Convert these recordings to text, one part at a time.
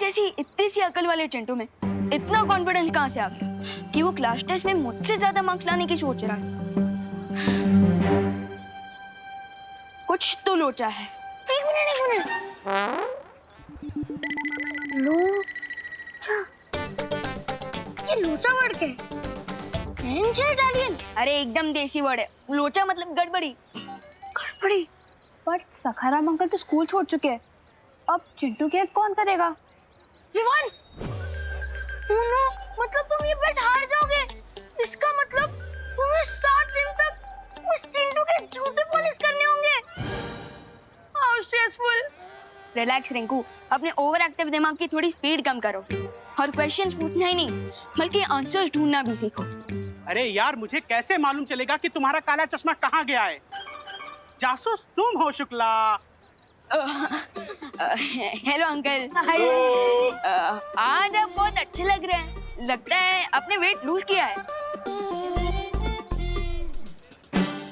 जैसी इतनी सी अकल वाले चिंटू में इतना कॉन्फिडेंस कहाँ से आ गया कि वो क्लास टेस्ट में मुझसे ज्यादा मार्क्स लाने की सोच रहा है। कुछ तो लोचा है। एक मिनट लोचा, ये लोचा वर्ड क्या है? इटालियन। अरे एकदम देसी वर्ड है, लोचा मतलब गड़बड़ी। गड़बड़ी? बट सखाराम अंकल तो स्कूल छोड़ चुके हैं, अब चिंटू की हेल्प कौन करेगा? विवान, नो, मतलब तुम ये बेट हार जाओगे। इसका मतलब तुम्हें 7 दिन तक उस चिंटू के जूते पॉलिश करने होंगे। How stressful. रिलैक्स रिंकू, अपने ओवर एक्टिव दिमाग की थोड़ी स्पीड कम करो और क्वेश्चंस पूछना ही नहीं बल्कि आंसर्स ढूंढना भी सीखो। अरे यार, मुझे कैसे मालूम चलेगा कि तुम्हारा काला चश्मा कहाँ गया है? जासूस तुम हो शुक्ला। Hello uncle. आज आप बहुत अच्छे लग रहे हैं, लगता है आपने वेट लूज किया है।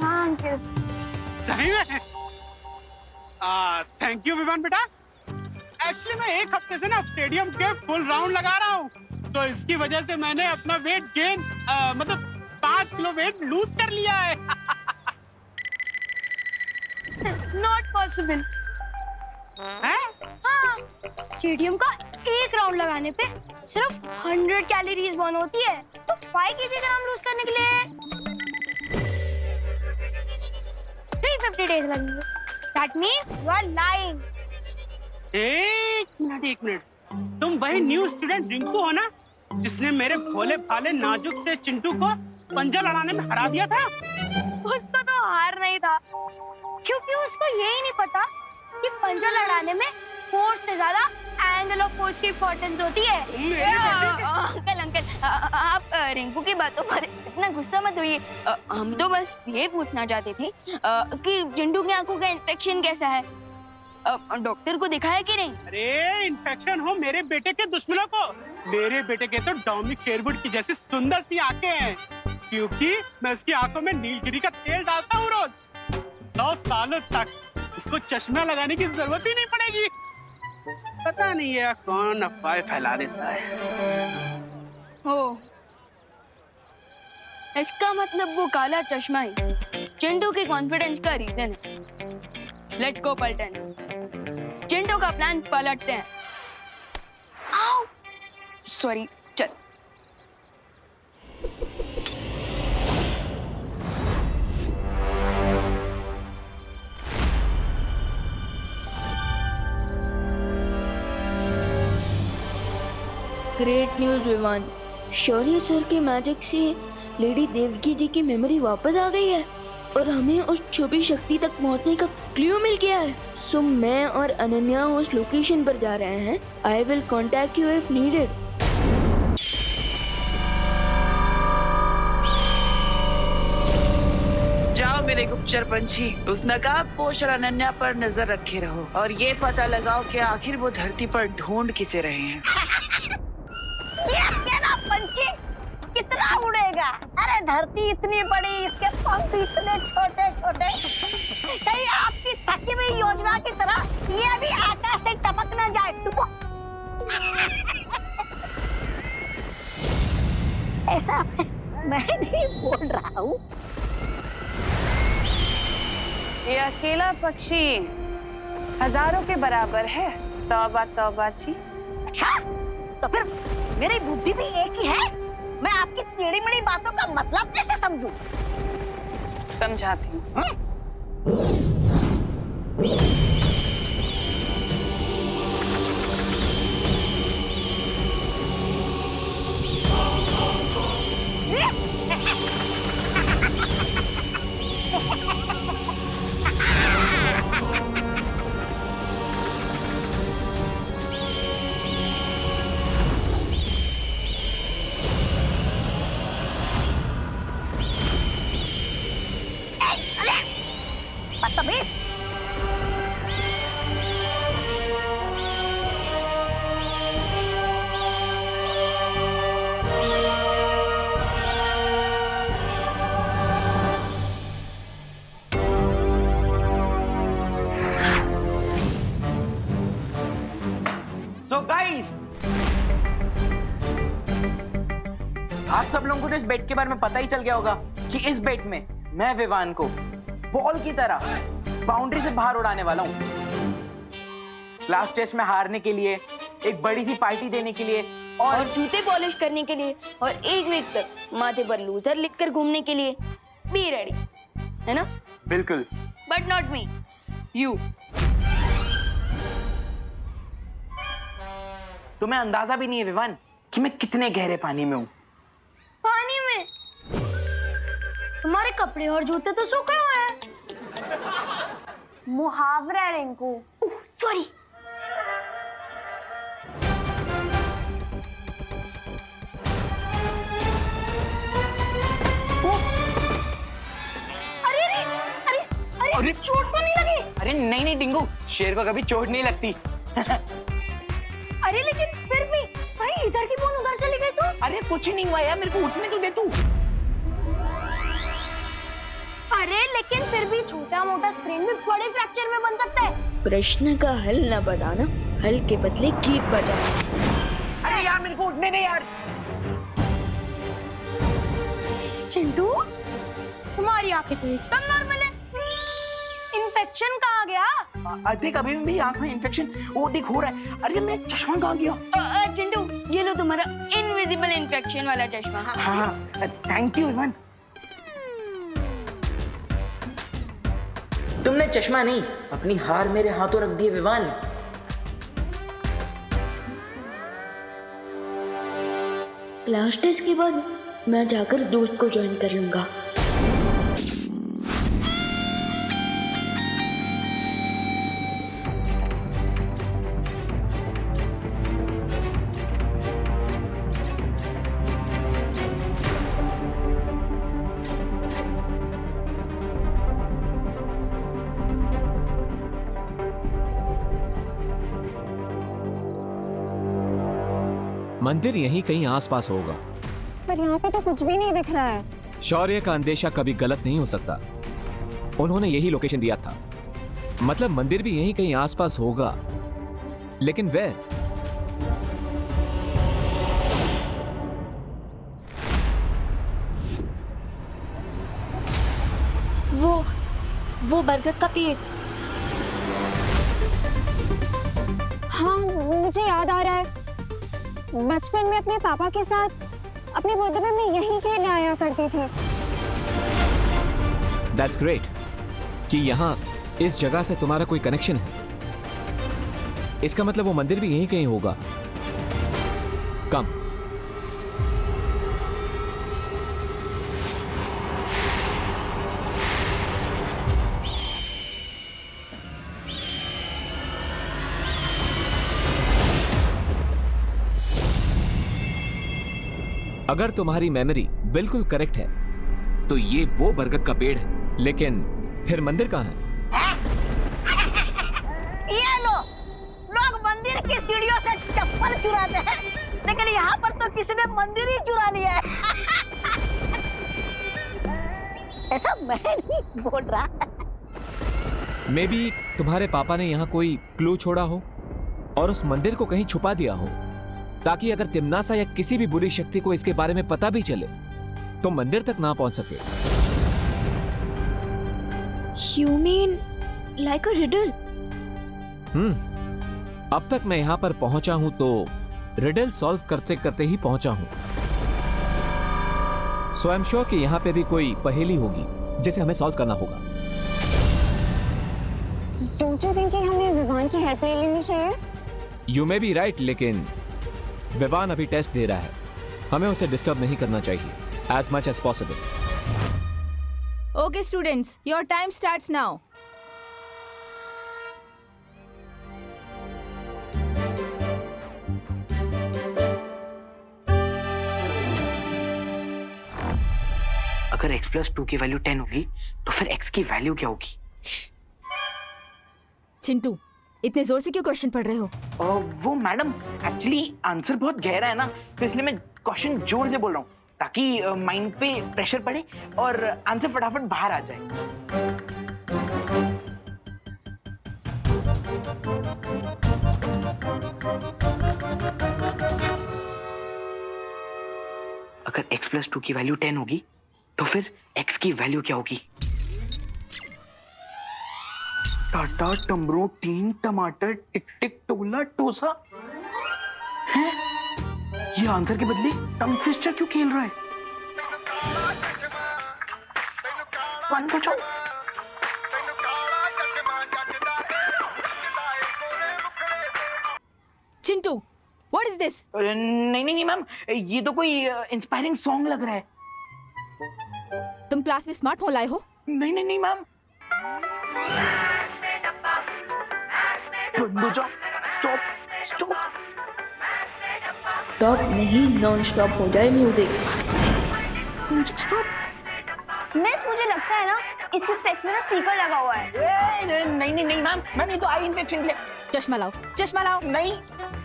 हाँ अंकल। सही में? थैंक यू विवान बेटा। एक्चुअली मैं एक हफ्ते से ना स्टेडियम के फुल राउंड लगा रहा हूँ, तो इसकी वजह से मैंने अपना वेट गेन मतलब 5 किलो वेट लूज कर लिया है। Not possible. हैं? हाँ, स्टेडियम का एक राउंड लगाने पे सिर्फ 100 कैलोरीज बर्न होती है, तो 5 किलोग्राम लूज करने के लिए 350 डेज लगेंगे। That means you are lying. एक मिनट, तुम वही न्यू स्टूडेंट रिंकू हो ना, जिसने मेरे भोले भाले नाजुक से चिंटू को पंजा लड़ाने में हरा दिया था? उसको तो हार नहीं था, क्योंकि उसको यही नहीं पता कि पंजा लड़ाने में फोर्स से ज्यादा एंगल ऑफ फोर्स की इंपॉर्टेंस होती है। अंकल, आप रिंकू की बातों पर इतना गुस्सा मत होइए। हम तो बस ये पूछना चाहते थे कि चिंटू की आंखों का इन्फेक्शन कैसा है। डॉक्टर को दिखाया कि नहीं? अरे इन्फेक्शन हो मेरे बेटे के दुश्मनों को। मेरे बेटे के तो डोमिनिक शेरवुड की जैसी सुंदर सी आंखें हैं, क्योंकि मैं उसकी आंखों में नीलगिरी का तेल डालता हूँ रोज। 100 सालों तक उसको चश्मा लगाने की जरूरत ही नहीं पड़ेगी। पता नहीं है कौन अफवाह फैला देता है। हो, इसका मतलब वो काला चश्मा ही चिंटू के कॉन्फिडेंस का रीजन है। लेट्स गो पलटन, चिंटू का प्लान पलटते हैं। सॉरी, चल। ग्रेट न्यूज़ विवान, शौर्य सर के मैजिक से लेडी देवकी जी की मेमोरी वापस आ गई है और हमें उस छुपी शक्ति तक पहुंचने का क्लू मिल गया है। सो मैं और अनन्या उस लोकेशन पर जा रहे हैं। I will contact you if needed. जाओ मेरे गुप्तचर पंछी, उस नकाबपोश और अनन्या पर नजर रखे रहो और ये पता लगाओ कि आखिर वो धरती पर ढूंढ किसे रहे हैं। ये ना पंछी कितना उड़ेगा? अरे धरती इतनी बड़ी, इसके पंख इतने छोटे छोटे, कहीं आपकी थकी हुई योजना की तरह ये भी आकाश से टपक न जाए। ऐसा मैं नहीं बोल रहा हूँ। ये अकेला पक्षी हजारों के बराबर है। तौबा तौबा जी। अच्छा, तो फिर मेरी बुद्धि भी एक ही है। मैं आपकी टेढ़ी मेढ़ी बातों का मतलब कैसे समझूं? समझाती हूँ। बदतमीज। आप सब लोगों को तो इस बेट के बारे में पता ही चल गया होगा कि इस बेट में मैं विवान को बॉल की तरह बाउंड्री से बाहर उड़ाने वाला हूँ। लास्ट टेस्ट में हारने के लिए, एक बड़ी सी पार्टी देने के लिए और जूते पॉलिश करने के लिए और एक वीक तक माथे पर लूजर लिखकर घूमने के लिए बी रेडी, है ना? बिल्कुल। But not me, you. तुम्हें अंदाजा भी नहीं है विवान कि मैं कितने गहरे पानी में हूँ। पानी में? तुम्हारे कपड़े और जूते तो सूखे हुए हैं। मुहावरा है रिंकू। सॉरी। अरे अरे अरे अरे, अरे चोट तो नहीं लगी? अरे नहीं नहीं डिंगू, शेर को कभी चोट नहीं लगती। अरे लेकिन फिर भी भाई इधर की बॉल उधर चली गई तो? अरे कुछ ही नहीं हुआ यार, मेरे को उठने तो दे तू। अरे लेकिन फिर भी छोटा मोटा स्प्रेन भी बड़े फ्रैक्चर में बन सकता है। प्रश्न का हल न बताना, हल के बदले गीत बजाना। अरे यार मेरे को उठने दे यार। चिंटू, तुम्हारी आंखें तो एकदम नॉर्मल है। इन्फेक्शन कहाँ गया? देख अभी भी मेरी आंख में इन्फेक्शन वो देख हो रहा है। अरे मेरा चश्मा कहाँ गया? चिंटू, ये लो तुम्हारा इनविजिबल इन्फेक्शन वाला चश्मा। हाँ थैंक यू विवान। तुमने चश्मा नहीं, अपनी हार मेरे हाथों रख दी विवान। क्लास टेस्ट के बाद मैं जाकर दोस्त को ज्वाइन कर लूंगा। मंदिर यहीं कहीं आसपास होगा, पर यहाँ पे तो कुछ भी नहीं दिख रहा है। शौर्य का अंदेशा कभी गलत नहीं हो सकता। उन्होंने यही लोकेशन दिया था, मतलब मंदिर भी यहीं कहीं आसपास होगा, लेकिन वे वो बरगद का पेड़। हाँ मुझे याद आ रहा है, बचपन में अपने पापा के साथ अपने बर्थडे में मैं यहीं खेलने आया करती थी। दैट्स ग्रेट कि यहाँ इस जगह से तुम्हारा कोई कनेक्शन है। इसका मतलब वो मंदिर भी यहीं कहीं होगा। कम अगर तुम्हारी मेमोरी बिल्कुल करेक्ट है तो ये वो बरगद का पेड़ है, लेकिन फिर मंदिर कहाँ है? ये लो, लोग मंदिर की सीढ़ियों से चप्पल चुराते हैं, लेकिन यहाँ पर तो किसी ने मंदिर ही चुरा लिया है। ऐसा मैं नहीं बोल रहा। मे बी तुम्हारे पापा ने यहाँ कोई क्लू छोड़ा हो और उस मंदिर को कहीं छुपा दिया हो, ताकि अगर तिम्नासा या किसी भी बुरी शक्ति को इसके बारे में पता भी चले तो मंदिर तक ना पहुंच सके। You mean like a riddle? अब तक मैं यहाँ पर पहुंचा हूं तो रिडल सॉल्व करते करते ही पहुंचा हूं। सो आई एम श्योर कि यहाँ पे भी कोई पहेली होगी जिसे हमें सॉल्व करना होगा। Don't you think कि हमें विवान की हेल्प ले लेनी चाहिए? यू मे बी राइट, लेकिन विवान अभी टेस्ट दे रहा है, हमें उसे डिस्टर्ब नहीं करना चाहिए as much as possible. Okay, students, your time starts now. अगर x + 2 की वैल्यू 10 होगी तो फिर x की वैल्यू क्या होगी? चिंटू, इतने जोर से क्यों क्वेश्चन पढ़ रहे हो? वो मैडम एक्चुअली आंसर बहुत गहरा है ना, तो इसलिए मैं क्वेश्चन जोर से बोल रहा हूँ ताकि माइंड पे प्रेशर पड़े और आंसर फटाफट बाहर आ जाए। अगर x + 2 की वैल्यू 10 होगी तो फिर x की वैल्यू क्या होगी? टाटा, टमरू, टीन, टमाटर, टिक टिक, टोला, टोसा। हैं? ये आंसर के बदले टंग ट्विस्टर क्यों खेल रहा है? वन पूछो। Chintu, what is this? नहीं नहीं नहीं मैम, ये तो कोई इंस्पायरिंग सॉन्ग लग रहा है। तुम क्लास में स्मार्टफोन लाए हो? नहीं नहीं नहीं मैम। Stop stop. स्टॉप नहीं, नॉन स्टॉप हो जाए म्यूजिक। मिस, मुझे लगता है ना इसके स्पेक्स में ना स्पीकर लगा हुआ है। नहीं नहीं नहीं मैम, मैम ये तो आई इन्फेक्शन के लिए। चश्मा लाओ, चश्मा लाओ। नहीं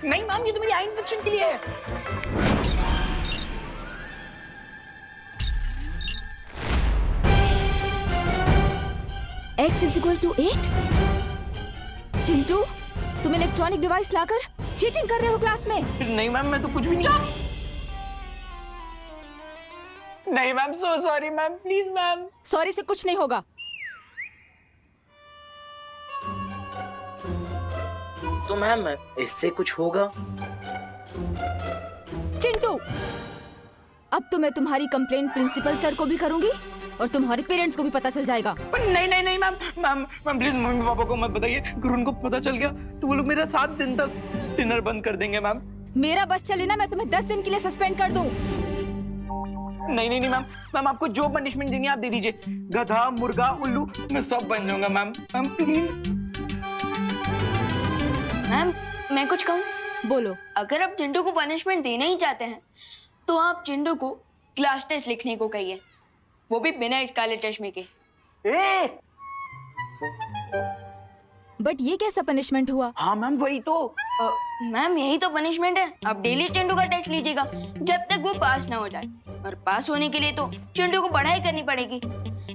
नहीं मैम, ये तो मेरी आई इन्फेक्शन के लिए है। x = 8? चिंटू, तुम इलेक्ट्रॉनिक डिवाइस लाकर चीटिंग कर रहे हो क्लास में? नहीं मैम, मैं तो कुछ भी नहीं। नहीं ma'am, so sorry ma'am, please ma'am. Sorry से कुछ नहीं होगा। तो मैम इससे कुछ होगा? चिंटू, अब तो मैं तुम्हारी कंप्लेंट प्रिंसिपल सर को भी करूंगी और तुम्हारे पेरेंट्स को भी पता चल जाएगा। नहीं नहीं नहीं ma'am, ma'am ma'am please mummy papa को मत बताइए। अगर उनको पता चल गया तो वो लोग मेरा 7 दिन तक डिनर बंद कर देंगे मैम। मेरा बस चले ना, मैं तुम्हें 10 दिन के लिए सस्पेंड कर दूं। नहीं नहीं नहीं मैम, मैम आपको जो पनिशमेंट देनी है आप दे दीजिए। गधा, मुर्गा, उल्लू, मैं सब बन जाऊंगा मैम। Ma'am please. मैम, मैं कुछ कहूँ? बोलो। अगर आप चिंटू को पनिशमेंट देना ही चाहते हैं तो आप चिंटू को क्लास टेस्ट लिखने को कहिए, वो भी बिना इस काले चश्मे के। बट ये कैसा पनिशमेंट हुआ? हाँ मैम, वही तो। मैम यही तो पनिशमेंट है। अब डेली चिंटू का टेस्ट लीजिएगा जब तक वो पास ना हो जाए, और पास होने के लिए तो चिंटू को पढ़ाई करनी पड़ेगी।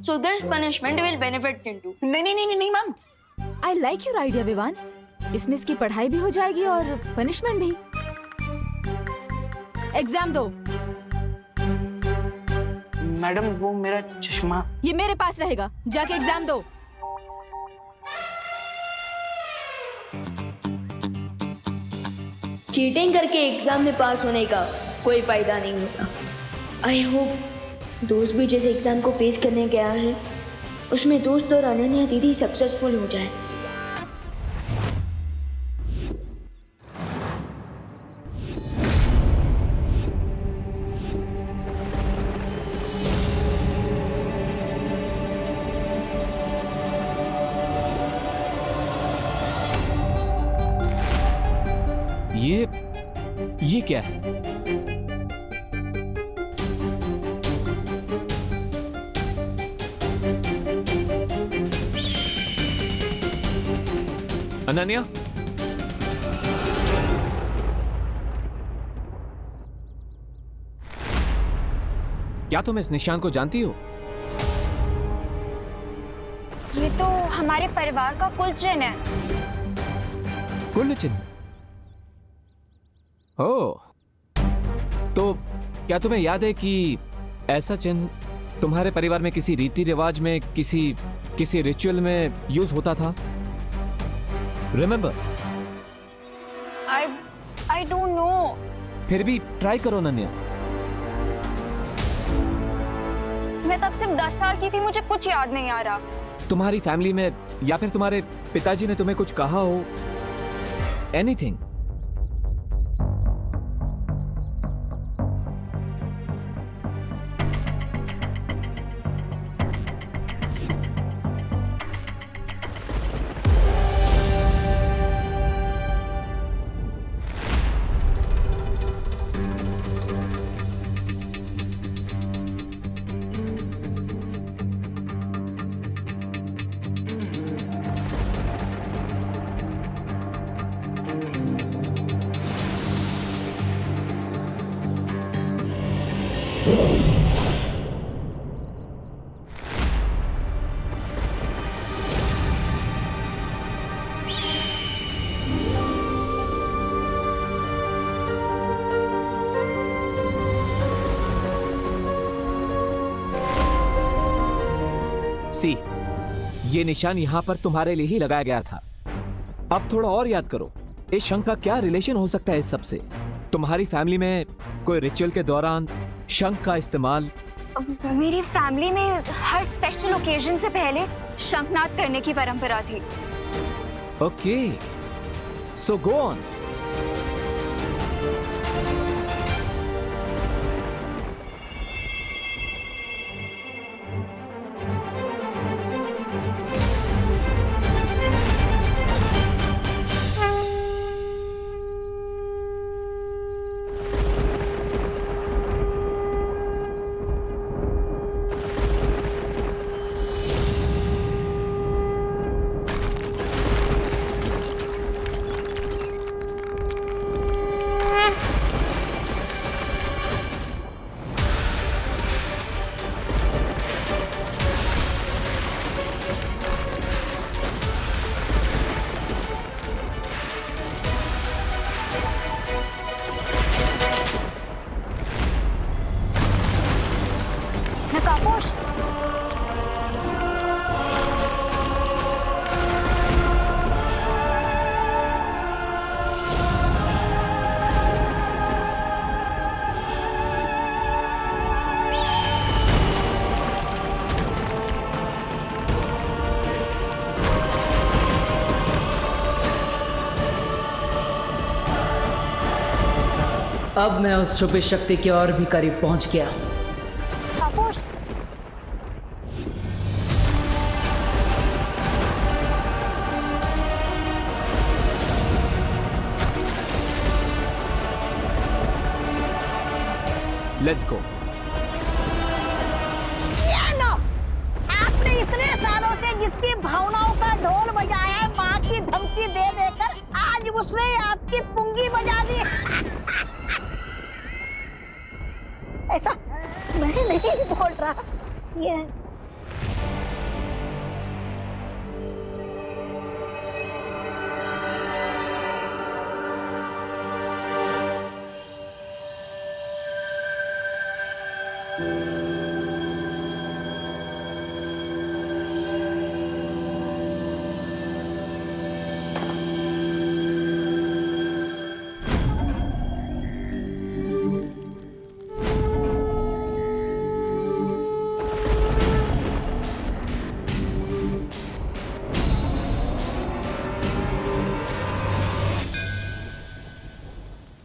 So this punishment will benefit Chintu. नहीं नहीं नहीं नहीं ma'am. I like your idea Vivaan. इसमें इसकी पढ़ाई भी हो जाएगी और पनिशमेंट भी। एग्जाम दो। मैडम वो मेरा चश्मा। ये मेरे पास रहेगा, जाके एग्जाम दो। चीटिंग करके एग्जाम में पास होने का कोई फायदा नहीं होता। आई होप दोस्त भी जैसे एग्जाम को फेस करने गया है उसमें दोस्त और अनन्या दीदी सक्सेसफुल हो जाए। ये क्या है? अनन्या, क्या तुम इस निशान को जानती हो? ये तो हमारे परिवार का कुल चिन्ह है। कुल चिन्ह? ओह, तो क्या तुम्हें याद है कि ऐसा चिन्ह तुम्हारे परिवार में किसी रीति रिवाज में, किसी रिचुअल में यूज होता था? रिमेंबर? I don't know. फिर भी ट्राई करो अनन्या। मैं तब सिर्फ 10 साल की थी, मुझे कुछ याद नहीं आ रहा। तुम्हारी फैमिली में या फिर तुम्हारे पिताजी ने तुम्हें कुछ कहा हो? एनीथिंग? सी, ये निशान यहाँ पर तुम्हारे लिए ही लगाया गया था। अब थोड़ा और याद करो, इस शंख का क्या रिलेशन हो सकता है इस सब से? तुम्हारी फैमिली में कोई रिचुअल के दौरान शंख का इस्तेमाल? मेरी फैमिली में हर स्पेशल ओकेजन से पहले शंखनाद करने की परंपरा थी। Okay, so go on. नकापोश, अब मैं उस छुपी शक्ति की और भी करीब पहुंच गया। नकापोश, लेट्स गो। ये लो, आपने इतने सालों से जिसकी भावनाओं का ढोल बजाया है, माँ की धमकी दे देकर आज उसने आपकी पुंगी बजा दी। ऐसा मैं नहीं बोल रहा, ये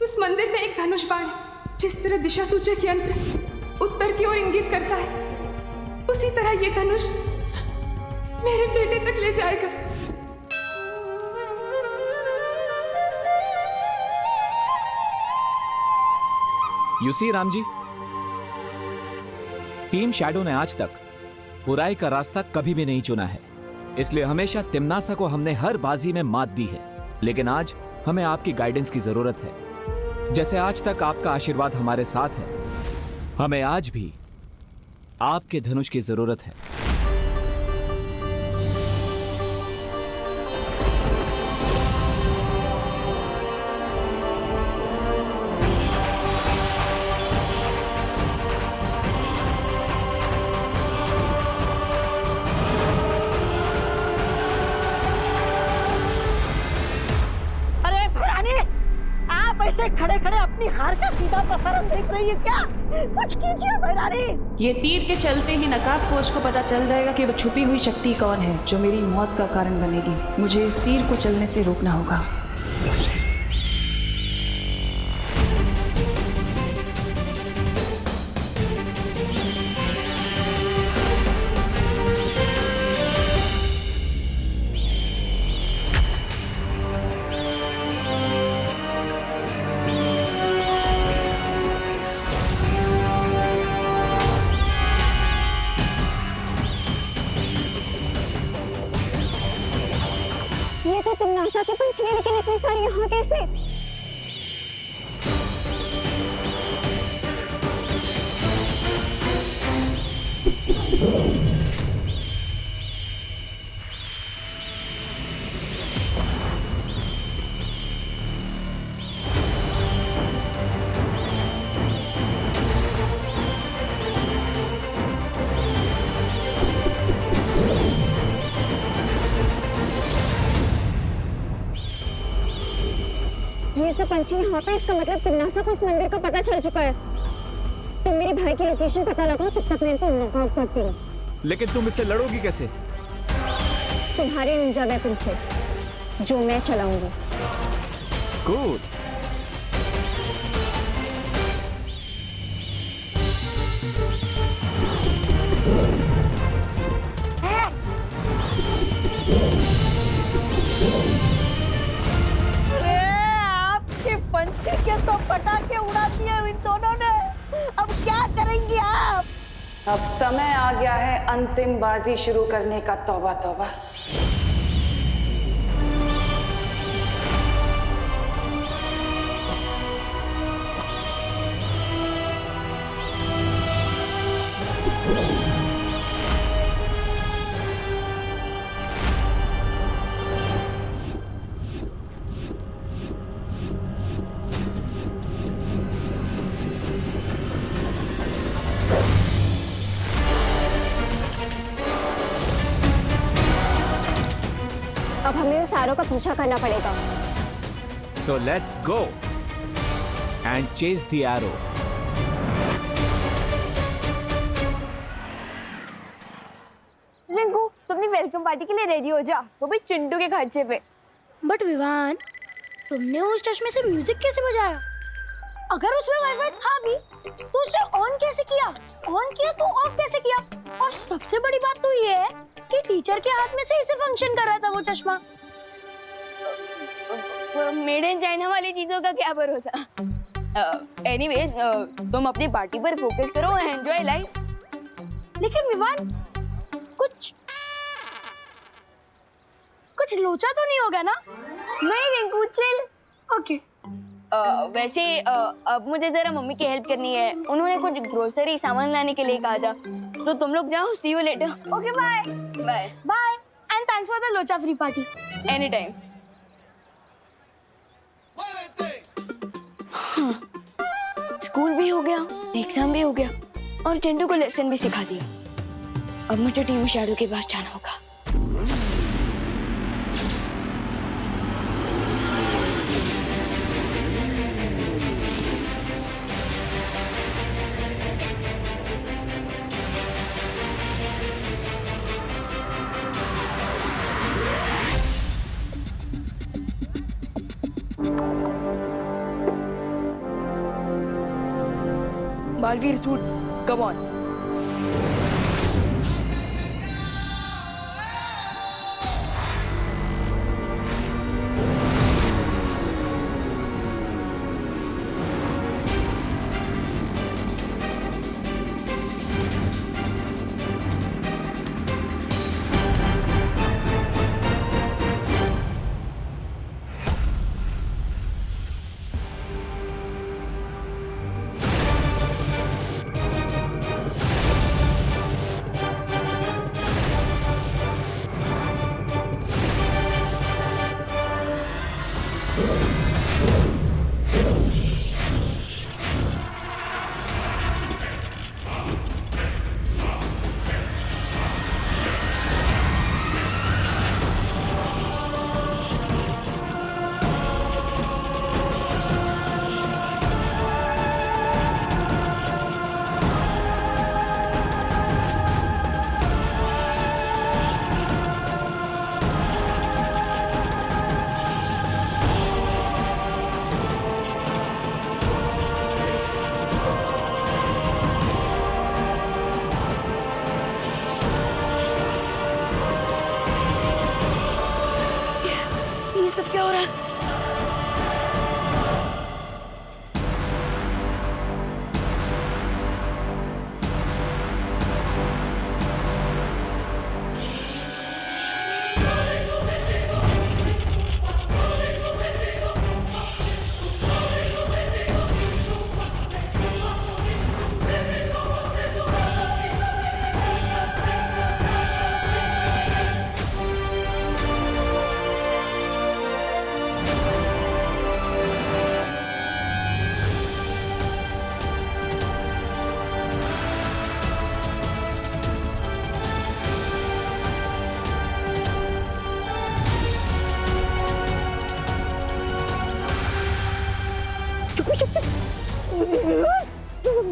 उस मंदिर में एक धनुष बाण है। जिस तरह दिशा सूचक यंत्र उत्तर की ओर इंगित करता है, उसी तरह ये धनुष मेरे बेटे तक ले जाएगा। You see Ram ji, team shadow ने आज तक बुराई का रास्ता कभी भी नहीं चुना है, इसलिए हमेशा तिम्नासा को हमने हर बाजी में मात दी है। लेकिन आज हमें आपकी गाइडेंस की जरूरत है। जैसे आज तक आपका आशीर्वाद हमारे साथ है, हमें आज भी आपके धनुष की जरूरत है। अरे रानी, आप ऐसे खड़े खड़े अपनी हार का सीधा प्रसारण देख रही है क्या? कुछ कीजिए भैरानी। ये तीर के चलते ही नकाबपोश को पता चल जाएगा कि वो छुपी हुई शक्ति कौन है जो मेरी मौत का कारण बनेगी। मुझे इस तीर को चलने से रोकना होगा। ये तो तिम्नासा के पंछी है, लेकिन इतने सारे यहाँ कैसे? प्रोफेसर पंची यहाँ पे, इसका मतलब तिमनासा को इस मंदिर का पता चल चुका है। तुम मेरे भाई की लोकेशन पता लगाओ, तब तक मैं इनको नॉकआउट करती हूँ। लेकिन तुम इससे लड़ोगी कैसे? तुम्हारे निंजा वेपन से, जो मैं चलाऊंगी। गुड। अरे आपके पंछी के तो पटाखे उड़ा दिए इन दोनों ने। अब क्या करेंगे आप? अब समय आ गया है अंतिम बाजी शुरू करने का। तौबा तौबा। अब हमें उस आरो का पीछा करना पड़ेगा। So let's go and chase the arrow. Rinku, तुम अपनी वेलकम पार्टी के लिए रेडी हो जा, वो भी चिंटू के खर्चे पे। बट विवान, तुमने उस चश्मे से म्यूजिक कैसे बजाया? अगर उसमें वाइब्रेट था भी, तो उसे ऑन कैसे किया? ऑन किया तो ऑफ कैसे किया? और सबसे बड़ी बात तो ये है कि टीचर के हाथ में से इसे फंक्शन कर रहा था वो चश्मा। मेड इन चाइना वाली चीजों का क्या भरोसा। एनीवेज, तुम अपनी पार्टी पर फोकस करो, एंजॉय लाइफ। लेकिन विवान, कुछ लोचा तो नहीं होगा ना? नहीं रिंकू, चिल। ओके। वैसे अब मुझे जरा मम्मी की हेल्प करनी है। उन्होंने कुछ ग्रोसरी सामान लाने के लिए कहा था, तो तुम लोग जाओ। See you later. Okay, bye bye bye, and thanks for the लोचा free party. Any time. School भी हो गया, एग्जाम भी हो गया, और चिंटू को लेसन भी सिखा दिया। अब मुझे टीम शैडो के पास जाना होगा। Baalveer suit, come on.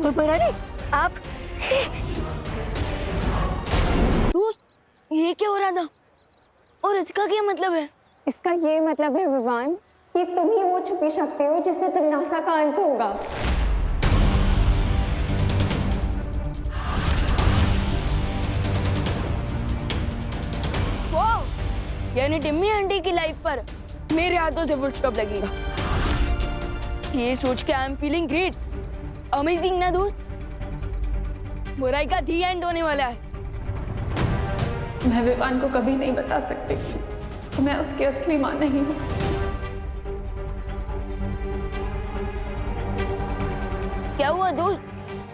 Bhavani आप दोस्त ये क्या हो रहा था और इसका क्या मतलब है? इसका ये मतलब है विवान कि तुम ही वो छुपी शक्ति हो जिससे तिमनासा का अंत होगा। वाह, यानी टिम्मी आंटी की लाइफ पर मेरे हाथों से फुल स्टॉप लगेगा। ये सोच के I am feeling great, amazing ना दोस्त। बुराई का दी एंड होने वाला है। मैं विवान को कभी नहीं बता सकती कि मैं उसकी असली मां नहीं हूँ। क्या हुआ दोस्त,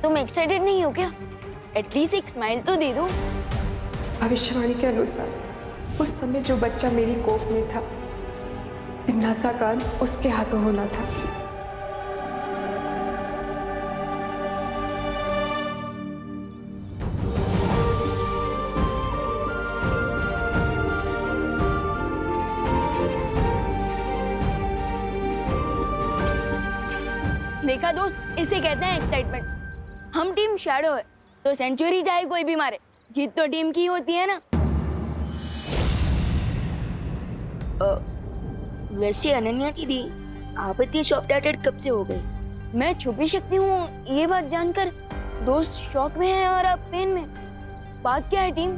तुम एक्साइटेड नहीं हो क्या? एटलीस्ट एक स्माइल तो दे दो। भविष्यवाणी के अनुसार उस समय जो बच्चा मेरी कोख में था, तिमनासा का अंत उसके हाथों होना था। देखा दोस्त, इसे कहते हैं एक्साइटमेंट। हम टीम शैडो है तो सेंचुरी चाहे कोई भी मारे, जीत तो टीम की होती है ना। वैसे अनन्या दीदी, आप इतनी सॉफ्ट हार्टेड कब से हो गई? मैं छुपी शक्ति हूँ ये बात जानकर दोस्त शॉक में है और आप पेन में। बात क्या है टीम?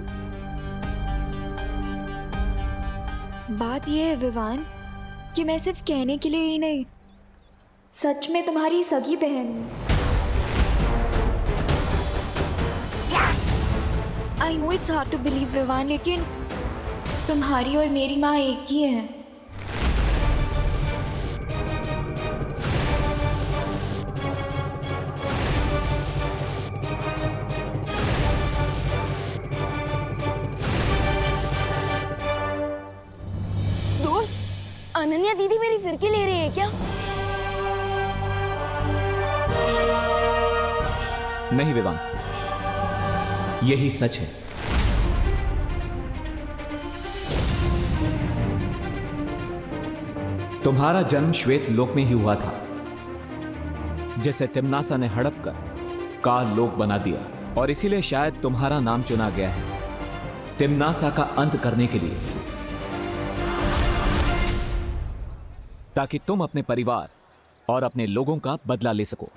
बात ये है विवान कि मैं सिर्फ कहने के लिए ही नहीं, सच में तुम्हारी सगी बहन हूँ। I know it's hard to believe Vivaan, लेकिन तुम्हारी और मेरी माँ एक ही है। दोस्त, अनन्या दीदी मेरी फिरकी ले रही है क्या? नहीं विवान, यही सच है। तुम्हारा जन्म श्वेत लोक में ही हुआ था, जिसे तिमनासा ने हड़प कर काल लोक बना दिया, और इसीलिए शायद तुम्हारा नाम चुना गया है तिमनासा का अंत करने के लिए, ताकि तुम अपने परिवार और अपने लोगों का बदला ले सको।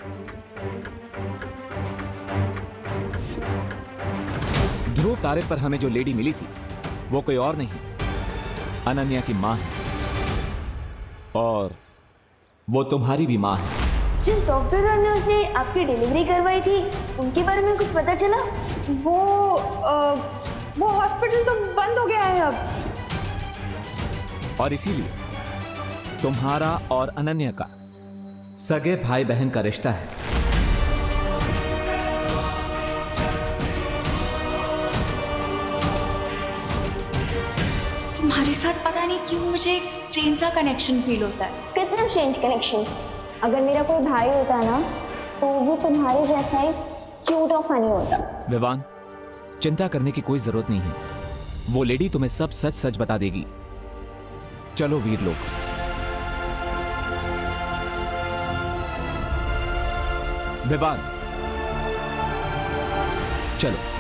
ध्रुव तारे पर हमें जो लेडी मिली थी वो कोई और नहीं, अनन्या की मां है, और वो तुम्हारी भी मां है। जिस डॉक्टर ने उसने आपकी डिलीवरी करवाई थी, उनके बारे में कुछ पता चला? वो हॉस्पिटल तो बंद हो गया है अब। और इसीलिए तुम्हारा और अनन्या का सगे भाई बहन का रिश्ता है। तुम्हारे साथ पता नहीं क्यों मुझे एक स्ट्रेंज सा कनेक्शन फील होता है। कितने स्ट्रेंज कनेक्शंस। अगर मेरा कोई भाई होता ना तो वो तुम्हारे जैसा ही क्यूट और फनी होता। विवान, चिंता करने की कोई जरूरत नहीं है, वो लेडी तुम्हें सब सच सच बता देगी। चलो वीर लोग। विवान, चलो।